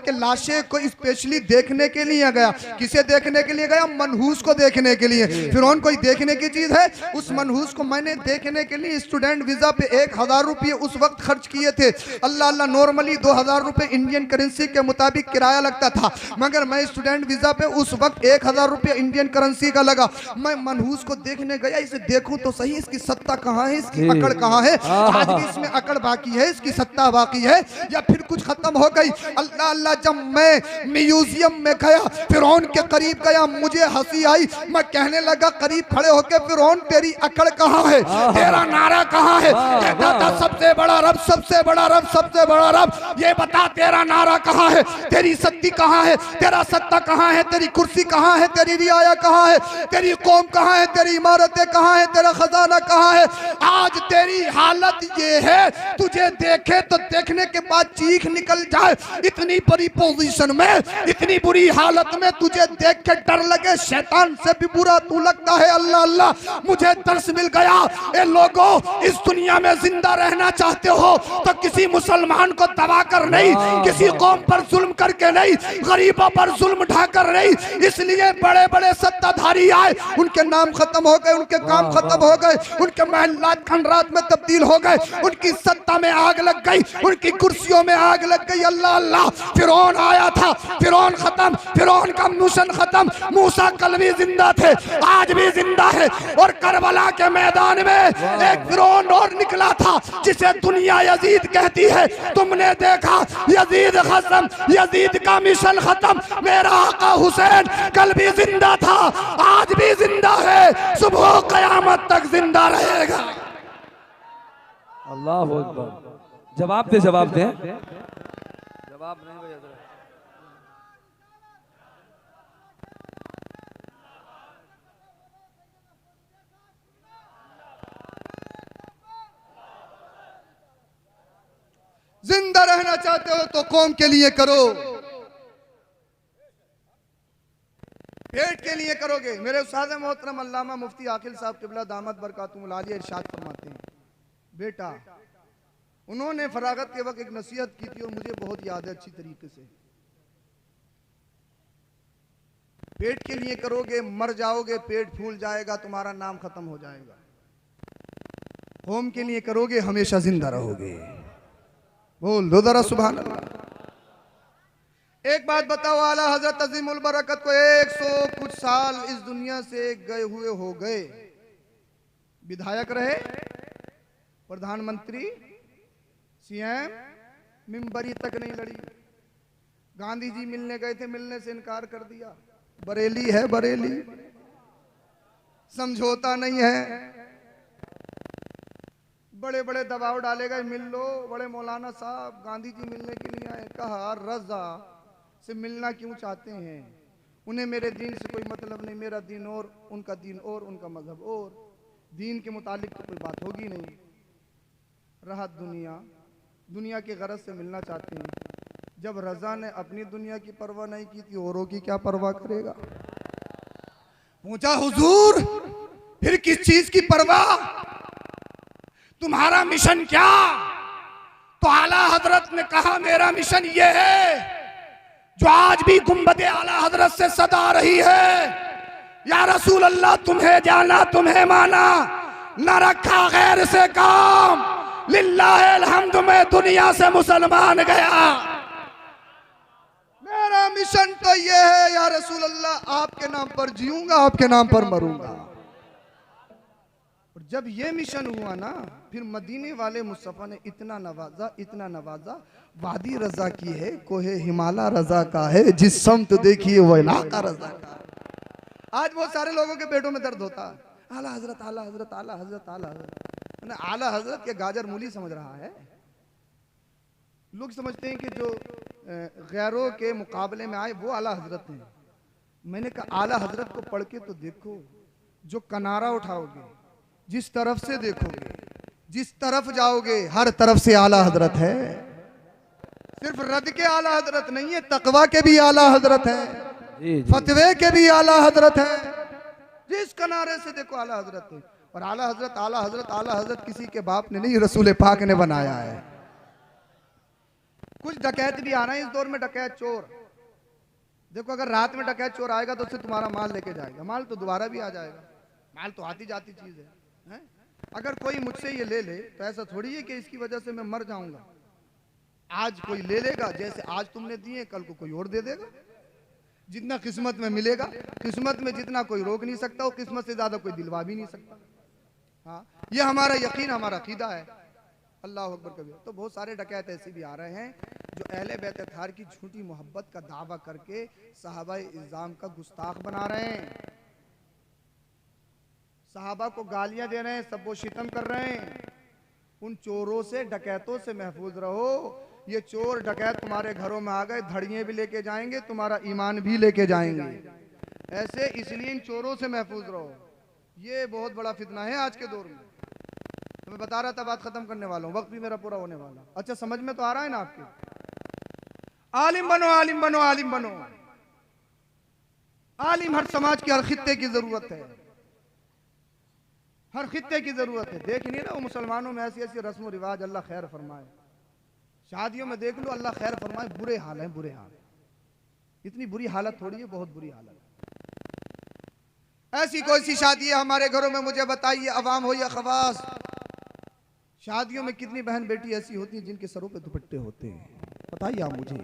के लाशे को स्पेशली देखने के लिए गया। किसे देखने के लिए गया? मनहूस को देखने के लिए। फिरौन कोई देखने की चीज है? उस मनहूस को मैंने देखने के लिए स्टूडेंट वीजा पे 1000 रुपये उस वक्त खर्च किए थे। अल्लाह अल्लाह, नॉर्मली 2000 रुपये इंडियन करेंसी के मुताबिक किराया लगता था, मगर मैं स्टूडेंट वीजा पे उस वक्त 1000 रुपये इंडियन करेंसी का लगा। मैं मनहूस को देखने गया, इसे देखूं तो सही, इसकी सत्ता कहाँ है, इसकी अकड़ कहाँ है? आज भी इसमें अकड़ बाकी है, इसकी सत्ता बाकी है, या फिर कुछ खत्म हो गई? अल्लाह अल्लाह, जब मैं म्यूजियम में गया, फिरौन के करीब गया, मुझे हंसी आई। मैं कहने लगा करीब खड़े होकर, फिरौन तेरी अकड़ कहाँ है, तेरा नारा कहाँ है? कहता था सबसे बड़ा रब, सबसे बड़ा रब, सबसे बड़ा रब। ये बता तेरा नारा कहाँ है, तेरी सत्ती कहाँ है, तेरा सत्ता कहाँ है, तेरी कुर्सी कहाँ है, तेरी रियाया कहाँ है, तेरी कौम कहाँ है, तेरी इमारतें कहाँ है, तेरा खजाना कहाँ है? आज तेरी हालत ये है, तुझे देखे तो देखने के बाद चीख निकल जाए। इतनी बड़ी पोजीशन में, इतनी बुरी हालत में तुझे देख के डर लगे, शैतान से भी बुरा तू लगता है। अल्लाह अल्लाह, मुझे दर्श मिल गया। ए लोगों, इस दुनिया में जिंदा रहना चाहते हो तो किसी मुसलमान को दबा कर नहीं, किसी कौम पर जुल्म करके नहीं, गरीबों पर जुल्म ढाकर नहीं। इसलिए बड़े बड़े सत्ताधारी आए, उनके नाम खत्म हो गए, उनके काम खत्म हो गए, उनके महलात खंडरात में तब्दील हो गए, उनकी सत्ता में आग लग गई, उनकी कुर्सियों में आग लग गई। अल्लाह अल्लाह, फिरौन आया था, फिरौन खत्म, फिरौन का मिशन खत्म। मूसा कल भी जिंदा थे, आज भी जिंदा है। और करबला के मैदान में एक फिरौन और निकला था जिसे दुनिया यजीद कहती है। तुमने देखा, यजीद खत्म, यजीद का मिशन खत्म। मेरा आका हुसैन कल भी जिंदा था, आज भी जिंदा है, सुबह कयामत तक जिंदा रहेगा। अल्लाह अकबर। जवाब दे, जवाब दे। जवाब नहीं भैया। जिंदा रहना चाहते हो तो कौम के लिए करो, के लिए करोगे। मेरे उस्ताद मोहतरम अल्लामा मुफ्ती आकिल साहब क़िबला दामत बरकातुहुल आलिया इरशाद फरमाते हैं, बेटा उन्होंने फरागत के वक्त एक नसीहत की थी और मुझे बहुत याद है अच्छी तरीके से। पेट के लिए करोगे मर जाओगे, पेट फूल जाएगा, तुम्हारा नाम खत्म हो जाएगा। कौम के लिए करोगे हमेशा जिंदा रहोगे। बोल दो जरा सुभान अल्लाह। एक बात बताओ, आला हजरत अजीमुल बरकत को 100 कुछ साल इस दुनिया से गए हुए हो गए। विधायक रहे, प्रधानमंत्री, सीएम, मिंबरी तक नहीं लड़ी। गांधी जी मिलने गए थे, मिलने से इनकार कर दिया। बरेली है बरेली, समझौता नहीं है। बड़े बड़े दबाव डाले गए, मिल लो। बड़े मौलाना साहब गांधी जी मिलने के लिए आए। कहा रजा से मिलना क्यों चाहते हैं? उन्हें मेरे दीन से कोई मतलब नहीं, मेरा दीन और उनका दीन और उनका मजहब और, दीन के मुतालिक तो कोई बात होगी नहीं। रहा दुनिया के गरज से मिलना चाहते हैं। जब रजा ने अपनी दुनिया की परवाह नहीं की थी, औरों की क्या परवाह करेगा? पूछा हुजूर फिर किस चीज की परवाह, तुम्हारा मिशन क्या? तो आला हजरत ने कहा मेरा मिशन ये है जो आज भी गुंबदे आला हजरत से सदा आ रही है, या रसूल अल्लाह तुम्हें जाना तुम्हें माना, न रखा गैर से काम, लिल्लाहिल हम्द में दुनिया से मुसलमान गया। मेरा मिशन तो ये है या रसूल अल्लाह, आपके नाम पर जीऊंगा, आपके नाम पर मरूंगा। और जब ये मिशन हुआ ना, फिर मदीने वाले मुस्तफा ने इतना नवाजा, वादी रजा की है, कोहे हिमालय रजा का है, जिस समत देखिए वह इलाका रजा का है। आज बहुत सारे लोगों के पेटों में दर्द होता है, आला हजरत आला हजरत आला हजरत आला हजरत। आला हजरत के गाजर मूली समझ रहा है। लोग समझते हैं कि जो गैरों के मुकाबले में आए वो आला हजरत हैं। मैंने कहा आला हजरत को पढ़ के तो देखो, जो किनारा उठाओगे, जिस तरफ से देखोगे, जिस तरफ जाओगे, हर तरफ से आला हजरत है। सिर्फ रद के आला हजरत नहीं है, तकवा के भी आला हजरत है, फतवे के भी आला हजरत है। जिस किनारे से देखो आला हजरत है। और आला हजरत किसी के बाप ने नहीं, रसूल पाक ने बनाया है। कुछ डकैत भी आ रहे हैं इस दौर में, डकैत चोर। देखो अगर रात में डकैत चोर आएगा तो उससे तुम्हारा माल लेके जाएगा, माल तो दोबारा भी आ जाएगा। माल तो आती जाती चीज है? अगर कोई मुझसे ये ले ले तो ऐसा थोड़ी है कि इसकी वजह से मैं मर जाऊंगा। आज कोई ले लेगा, जैसे आज तुमने दिए कल को कोई और दे देगा। जितना किस्मत में मिलेगा, किस्मत में जितना कोई रोक नहीं सकता, वो किस्मत से ज्यादा कोई दिलवा भी नहीं सकता। हाँ, ये हमारा यकीन, हमारा अकीदा है। अल्लाह अकबर कबीर। तो बहुत सारे डकैत ऐसे भी आ रहे हैं जो अहले बैत अतहार की झूठी मोहब्बत का दावा करके सहाबा इज़ाम का गुस्ताख बना रहे हैं, सहाबा को गालियां दे रहे हैं, सब वो शितम कर रहे हैं। उन चोरों से, डकैतों से महफूज रहो। ये चोर डकैत तुम्हारे घरों में आ गए, धड़ियां भी लेके जाएंगे, तुम्हारा ईमान भी लेके जाएंगे। ऐसे इसलिए इन चोरों से महफूज रहो। ये बहुत बड़ा फितना है आज के दौर में। तो मैं बता रहा था, बात खत्म करने वाला हूँ, वक्त भी मेरा पूरा होने वाला। अच्छा समझ में तो आ रहा है ना आपके? आलिम बनो, आलिम बनो, आलिम बनो। आलिम हर समाज की, हर खित्ते की जरूरत है, हर खित्ते की जरूरत है। देख नहीं ना वो मुसलमानों में ऐसी ऐसी रस्म रिवाज, अल्लाह खैर फरमाए। शादियों में देख लो, अल्लाह खैर फरमाए, बुरे हाल है, बुरे हाल। इतनी बुरी हालत थोड़ी है, बहुत बुरी हालत। ऐसी कोई सी शादी है हमारे घरों में, मुझे बताइए, अवाम हो या खवास। शादियों में कितनी बहन बेटी ऐसी होती हैं जिनके सरों पे दुपट्टे होते हैं? बताइए आप मुझे।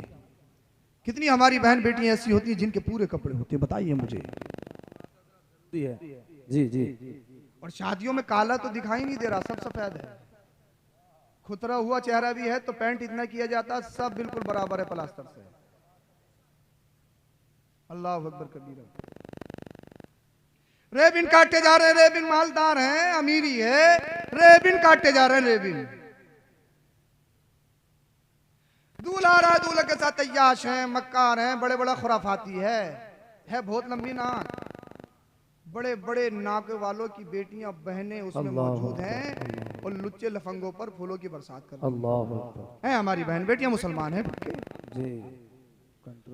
कितनी हमारी बहन बेटी ऐसी होती हैं जिनके पूरे कपड़े होते हैं? बताइए मुझे। जी जी। और शादियों में काला तो दिखाई नहीं दे रहा, सब सफेद है। खुतरा हुआ चेहरा भी है तो पैंट इतना किया जाता है, सब बिल्कुल बराबर है प्लास्टर से। अल्लाह अकबर कबीरा। रेबिन काटे जा रहे हैं, रेबिन मालदार हैं, अमीरी है, रेबिन काटे जा रहे हैं, रेबिन। दूल्हा रहा, दूल्हे के साथ तैयाश हैं, मक्कार हैं, बड़े बड़ा खुराफाती है बहुत लंबी नाक, बड़े बड़े नाक वालों की बेटियां बहनें उसमें मौजूद हैं और लुच्चे लफंगों पर फूलों की बरसात कर रही हैं। हमारी बहन बेटियां मुसलमान हैं,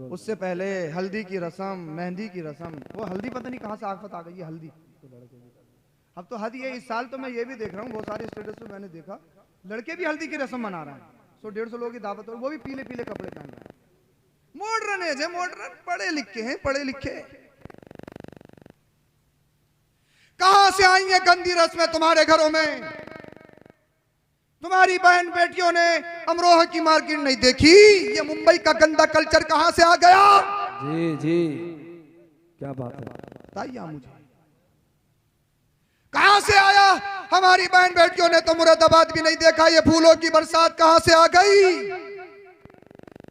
उससे पहले हल्दी की रस्म, मेहंदी की रस्म, वो हल्दी पता नहीं कहाँ से आफत आ गई है हल्दी। अब तो हद ये, इस साल तो मैं ये भी देख रहा हूँ बहुत सारे स्टेटस पे मैंने देखा लड़के भी हल्दी की रस्म मना रहे हैं। 100-150 लोगों की दावत और वो भी पीले पीले कपड़े पहन रहे हैं। मॉडर्न एज है, मॉडर्न, पढ़े लिखे हैं, पढ़े लिखे। कहां से आई है गंदी रस्में तुम्हारे घरों में? तुम्हारी बहन बेटियों ने अमरोहा की मार्केट नहीं देखी? ये मुंबई का गंदा कल्चर कहां से आ गया? जी जी, क्या बात है, बताइए मुझे कहां से आया? हमारी बहन बेटियों ने तो मुरादाबाद भी नहीं देखा, ये फूलों की बरसात कहां से आ गई?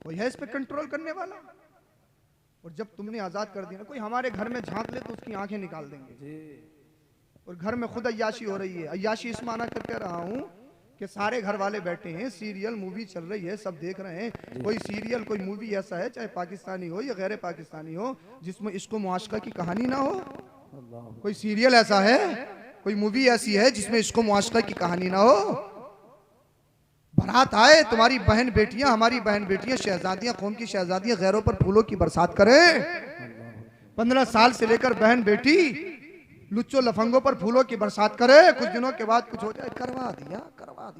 कोई है इस पे कंट्रोल करने वाला? और जब तुमने आजाद कर दिया ना, कोई हमारे घर में झांक ले तो उसकी आंखें निकाल देंगे। और घर में खुद अय्याशी हो रही है। अय्याशी इस माना कर कह रहा हूं कि सारे घर वाले बैठे हैं, सीरियल मूवी चल रही है, सब देख रहे हैं। कोई सीरियल कोई मूवी ऐसा है, चाहे पाकिस्तानी हो या गैर पाकिस्तानी हो, जिसमें इश्क मुआशका की कहानी ना हो? कोई सीरियल ऐसा है, कोई मूवी ऐसी है जिसमें इश्क मुआशका की कहानी ना हो? बारात आए, तुम्हारी बहन बेटियां, हमारी बहन बेटियां, शहजादियां, कौम की शहजादियां गैरों पर फूलों की बरसात करें। 15 साल से लेकर बहन बेटी लुच्चो लफंगों पर फूलों की बरसात करे, कुछ दिनों के बाद कुछ हो जाए, करवा दिया,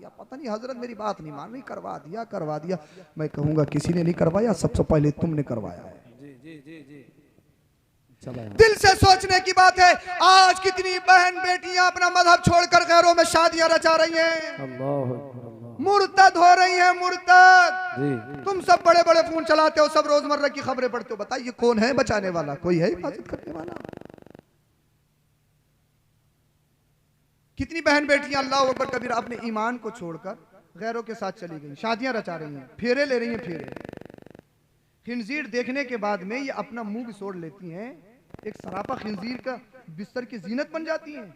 पता नहीं हजरत मेरी बात नहीं मान रही, करवा दिया। मैं कहूंगा किसी ने नहीं करवाया, सबसे पहले तुमने करवाया है। दिल से सोचने की बात है। आज कितनी बहन बेटियां अपना मजहब छोड़कर गैरों में शादियां रचा रही हैं, मुर्तद हो रही हैं, मुर्तद। तुम सब बड़े बड़े फोन चलाते हो, सब रोजमर्रा की खबरें पढ़ते हो, बताइए कौन है बचाने वाला? कोई है हिफाजत करने वाला? कितनी बहन बेटियां अल्लाह अकबर कबीर अपने ईमान को छोड़कर गैरों के साथ चली गई, शादियां रचा रही हैं, फेरे ले रही हैं, फेरे। खिंजीर देखने के बाद में ये अपना मुंह भी सोड़ लेती हैं। एक सरापा खिंजीर का बिस्तर की जीनत बन जाती हैं।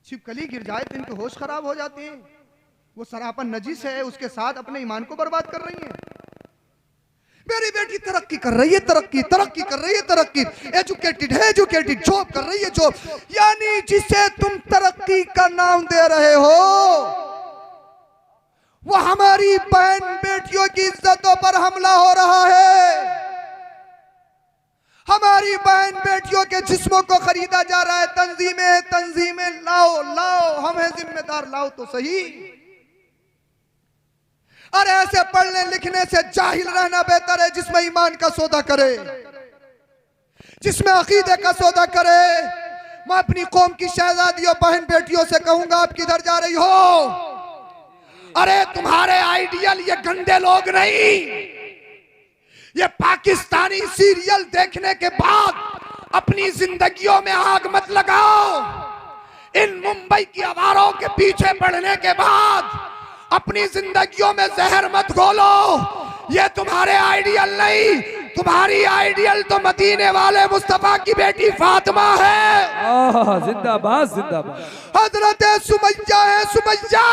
छिपकली गिर जाए तो इनके होश खराब हो जाते हैं। वो सरापा नजीस है, उसके साथ अपने ईमान को बर्बाद कर रही हैं। मेरी बेटी तरक्की कर रही है, तरक्की कर रही है, तरक्की, एजुकेटेड है, एजुकेटेड, जॉब कर रही है, जॉब। यानी जिसे तुम तरक्की का नाम दे रहे हो वो हमारी बहन बेटियों की इज्जतों पर हमला हो रहा है। हमारी बहन बेटियों के जिस्मों को खरीदा जा रहा है। तंजीमें लाओ, हम हैं जिम्मेदार, लाओ तो सही। और ऐसे पढ़ने लिखने से जाहिल रहना बेहतर है, जिसमें ईमान का सौदा करे, जिसमें अकीदे का सौदा करे। मैं अपनी कौम की शहजादियों बहन बेटियों से कहूंगा, आप किधर जा रही हो? अरे तुम्हारे आइडियल ये गंदे लोग नहीं, ये पाकिस्तानी सीरियल देखने के बाद अपनी जिंदगियों में आग मत लगाओ। इन मुंबई की आवारों के पीछे पड़ने के बाद अपनी जिंदगियों में जहर मत घोलो। ये तुम्हारे आइडियल नहीं, तुम्हारी आइडियल तो मदीने वाले मुस्तफा की बेटी फातिमा है। जिंदाबाद जिंदाबाद। हजरत सुमैया है, सुमैया।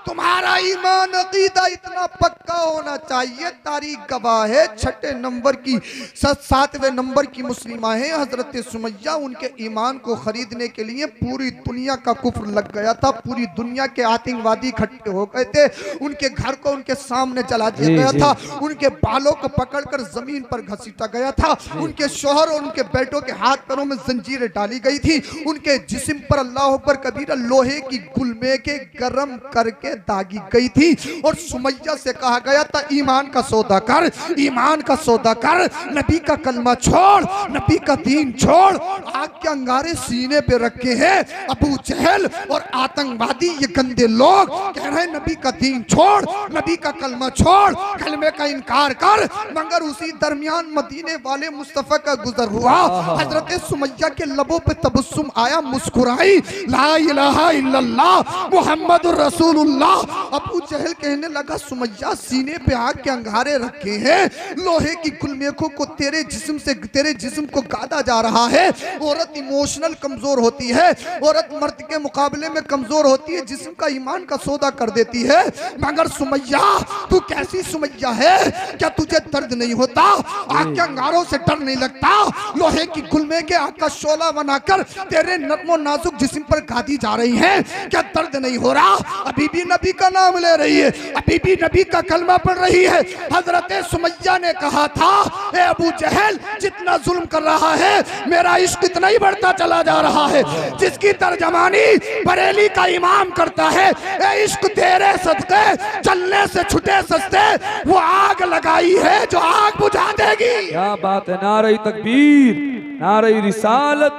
तुम्हारा ईमान अकीदा इतना पक्का होना चाहिए, तारीख गवाह है 6 नंबर की 7वें नंबर की मुस्लिमा है हजरत सुमैया। उनके ईमान को खरीदने के लिए पूरी दुनिया का कुफ्र लग गया था, पूरी दुनिया के आतंकवादी इकट्ठे हो गए थे, उनके घर को उनके सामने जला दिया गया था, उनके बालों को पकड़कर जमीन पर घसीटा गया था, उनके शोहर और उनके बेटों के हाथ पैरों में जंजीरें डाली गई थी, उनके जिस्म पर अल्लाह अकबर कबीरा लोहे की गुलमे के गरम करके दागी गई थी। और सुमैया से कहा गया था ईमान का सौदा कर, ईमान का सौदा कर, नबी का कलमा छोड़, नबी का दीन छोड़। आग के अंगारे सीने पे रखे हैं अबू जहल और आतंकवादी, ये गंदे लोग कह रहे हैं नबी का दीन छोड़, नबी का कलमा छोड़, कलमे का इनकार कर। मगर उसी दरमियान मदीने वाले मुस्तफा का गुजर हुआ, हजरत सुमैया के लबों पे तबस्सुम आया, मुस्कुराई, ला इलाहा इल्लल्लाह मुहम्मदुर रसूलुल्लाह। अबू जहल कहने लगा सुमैया सीने पे आग के अंगारे रखे हैं, लोहे की गुलमेखों को तेरे जिस्म को गादा जा रहा है। औरत इमोशनल कमजोर होती है, औरत मर्द के मुकाबले में कमजोर होती है, जिस्म का ईमान का सौदा कर देती है। मगर सुमैया तू कैसी सुमैया है? क्या तुझे दर्द नहीं होता? आग के अंगारों से डर नहीं लगता? लोहे की गुलमे के आग का शोला बनाकर तेरे नर्मो नाजुक जिस्म पर गादी जा रही है, क्या दर्द नहीं हो रहा? अभी भी न नबी का नाम ले रही है, अभी भी नबी का कलमा पढ़ रही है। हजरत सुमैया ने कहा था, ए अबू जहल, जितना जुल्म कर रहा है मेरा इश्क इतना ही बढ़ता चला जा रहा है। जिसकी तर्जमानी बरेली का इमाम करता है, ए इश्क तेरे सदके चलने से छुटे सस्ते, वो आग लगाई है जो आग बुझा देगी। क्या बात है। नारे तकबीर, नारे रिसालत,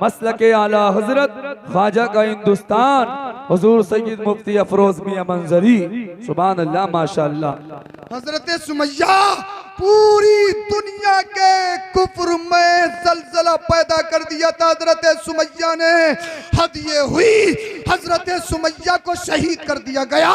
मसलके आला हजरत ख्वाजा का हिंदुस्तान, हुजूर सैयद मुफ्ती अफरोज मियां मंजरी, सुभान अल्लाह, माशाअल्लाह। हजरत सुमैया पूरी दुनिया के कुफ्र में जलजला पैदा कर दिया था। हजरत सुमैया ने हद ये हुई, हजरत सुमैया को शहीद कर दिया गया।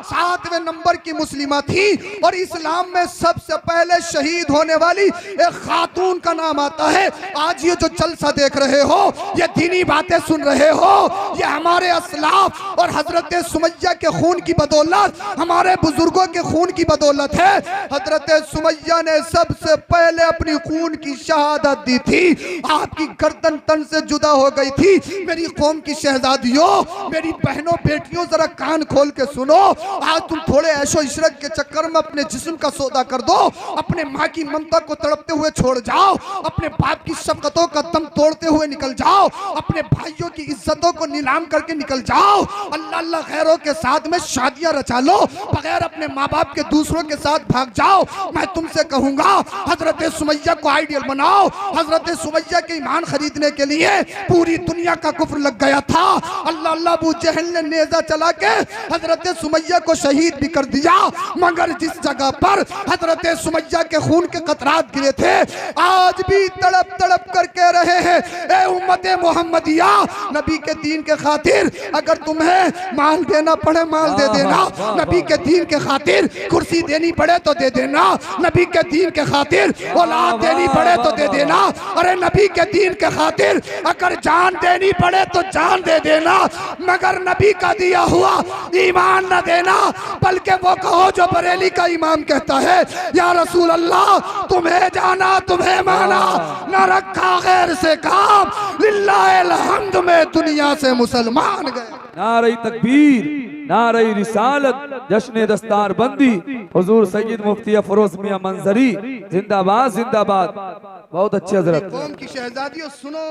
7वें नंबर की मुस्लिमा थी और इस्लाम में सबसे पहले शहीद होने वाली एक खातून का नाम आता है। आज ये जो जलसा देख रहे हो, ये दीनी बातें सुन रहे हो, ये हमारे असलाफ और हजरत सुमैया के खून की बदौलत, हमारे बुजुर्गों के खून की बदौलत है। हजरत सुमैया ने सबसे पहले अपनी खून की शहादत दी थी। आपकी गर्दन तन से जुदा हो गई थी। मेरी कौम की शहजादियों, मेरी बहनों, बेटियों, जरा कान खोल के सुनो। आज तुम थोड़े ऐशो इशरत के चक्कर में अपने जिस्म का सौदा कर दो, अपने माँ की ममता को तड़पते हुए छोड़ जाओ, अपने बाप की शफकतों का दम तोड़ते हुए निकल जाओ, अपने भाइयों की इज्जतों को नीलाम करके निकल जाओ, अल्लाह अल्लाह गैरों के साथ में शादियां रचा लो, बगैर अपने माँ बाप के दूसरों के साथ भाग जाओ। मैं तुमसे कहूंगा, हजरत सुमैया को आइडियल बनाओ। हजरत सुमैया के ईमान खरीदने के लिए पूरी दुनिया का कुफ्र लग गया था। अल्लाह अल्लाह, अबू जहल ने नेजा चला के हजरत सुमैया को शहीद भी कर दिया, मगर जिस जगह पर हजरत सुमैया के खून के कतरात गिरे थे, आज भी तड़प तड़प कर कह रहे हैं, ए उम्मत मोहम्मदिया, नबी के दीन के खातिर अगर तुम्हें माल देना पड़े माल दे देना, नबी के दीन के खातिर कुर्सी देनी पड़े तो दे देना, नबी के दीन के खातिर औलाद देनी पड़े तो दे देना, अरे नबी के दीन के खातिर अगर जान देनी पड़े तो जान दे देना, मगर नबी का दिया हुआ ईमान न देना। बल्कि वो कहो जो बरेली का इमाम कहता है, या रसूल अल्लाह, तुम्हें जाना तुम्हें माना, न रखा गैर से काम, लिल्लाहिल हम्द में दुनिया से मुसलमान गए। नारे तकबीर, नारे रिसालत, जश्न दस्तार बंदी, हुजूर सैयद मुफ्ती अफरोज मियां मंजरी, जिंदाबाद जिंदाबाद। बहुत अच्छे हजरत। कौम की शहजादियों सुनो,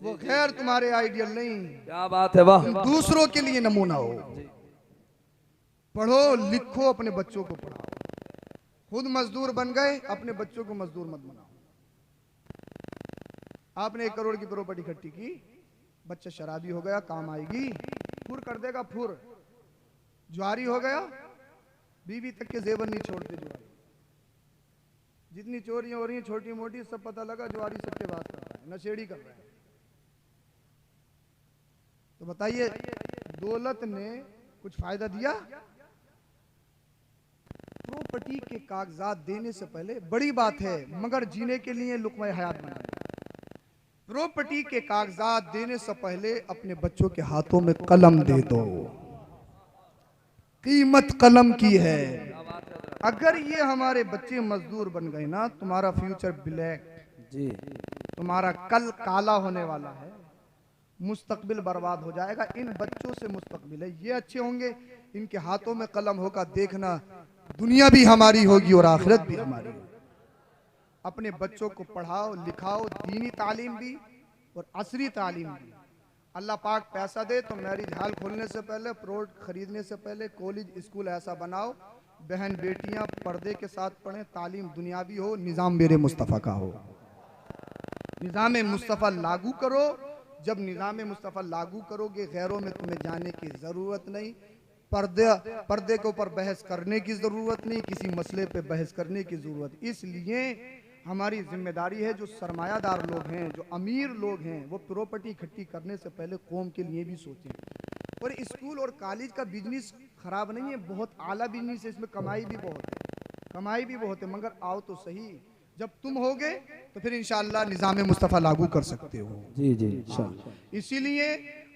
वो खैर तुम्हारे आइडियल नहीं, क्या बात है, वाह। तुम दूसरों के लिए नमूना हो। पढ़ो लिखो, अपने बच्चों को पढ़ाओ। खुद मजदूर बन गए, अपने बच्चों को मजदूर मत बनाओ। आपने 1 करोड़ की प्रॉपर्टी इकट्ठी की, बच्चा शराबी हो गया, काम आएगी, फुर कर देगा, फुर ज्वारी हो गया, बीवी तक के जेवर नहीं छोड़ते। ज्वारी जितनी चोरियां हो रही हैं छोटी मोटी, सब पता लगा ज्वारी सट्टेबाज कर रहा है, नशेड़ी कर रहा है। तो बताइए, दौलत ने कुछ फायदा दिया? प्रॉपर्टी के कागजात देने से पहले बड़ी बात है, मगर जीने के लिए लुक़्मा हयात बनाए। प्रॉपर्टी के कागजात देने से पहले अपने बच्चों के हाथों में कलम दे दो। कीमत कलम की है। अगर ये हमारे बच्चे मजदूर बन गए ना, तुम्हारा फ्यूचर ब्लैक जी, तुम्हारा कल काला होने वाला है, मुस्तकबिल बर्बाद हो जाएगा। इन बच्चों से मुस्तकबिल है, ये अच्छे होंगे, इनके हाथों में कलम होगा, देखना दुनिया भी हमारी होगी और आखिरत भी हमारी होगी। अपने बच्चों को पढ़ाओ लिखाओ, दीनी तालीम भी और असरी तालीम भी। अल्लाह पाक पैसा दे तो मैरिज हाल खोलने से पहले, प्लॉट खरीदने से पहले कॉलेज स्कूल ऐसा बनाओ, बहन बेटियां पर्दे के साथ पढ़ें, तालीम दुनियावी हो, निज़ाम मेरे मुस्तफ़ा का हो। निज़ाम मुस्तफ़ा लागू करो। जब निज़ाम मुस्तफ़ा लागू करोगे, गैरों में तुम्हें जाने की ज़रूरत नहीं, पर्दे के ऊपर बहस करने की ज़रूरत नहीं, किसी मसले पे बहस करने की ज़रूरत। इसलिए हमारी जिम्मेदारी है, जो सरमायादार लोग हैं, जो अमीर लोग हैं, वो प्रॉपर्टी इकट्ठी करने से पहले कौम के लिए भी सोचें। और स्कूल और कॉलेज का बिजनेस खराब नहीं है, बहुत आला बिजनेस है, इसमें कमाई भी बहुत है, कमाई भी बहुत है, मगर आओ तो सही। जब तुम होगे तो फिर इंशाअल्लाह निज़ाम मुस्तफ़ा लागू कर सकते हो। जी जी इंशाअल्लाह। इसीलिए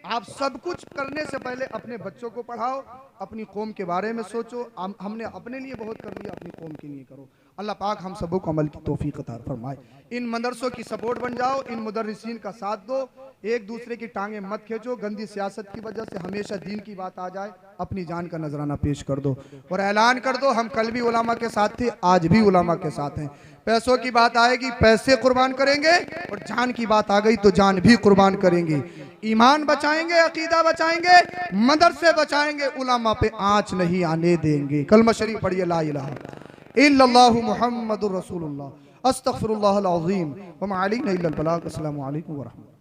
आप सब कुछ करने से पहले अपने बच्चों को पढ़ाओ, अपनी कौम के बारे में सोचो। हमने अपने लिए बहुत कर लिया, अपनी कौम के लिए करो। अल्लाह पाक हम सबों को अमल की तौफीक अता फरमाए। इन मदरसों की सपोर्ट बन जाओ, इन मुदर्रिसीन का साथ दो, एक दूसरे की टांगे मत खींचो। गंदी सियासत की वजह से हमेशा दीन की बात आ जाए, अपनी जान का नजराना पेश कर दो और ऐलान कर दो, हम कल भी उलामा के साथ थे, आज भी उलामा के साथ हैं। पैसों की बात आएगी पैसे कुर्बान करेंगे, और जान की बात आ गई तो जान भी कुर्बान करेंगे। ईमान बचाएंगे, अकीदा बचाएंगे, मदरसे बचाएंगे, उलामा पे आंच नहीं आने देंगे। कलमा शरीफ पढ़िए, ला इलाहा इल्लल्लाहु मुहम्मदुर रसूलुल्लाह, अस्तगफिरुल्लाहल अज़ीम व मा अलैना इल्लल बलाग। अस्सलामु अलैकुम व रहमतुल्लाह।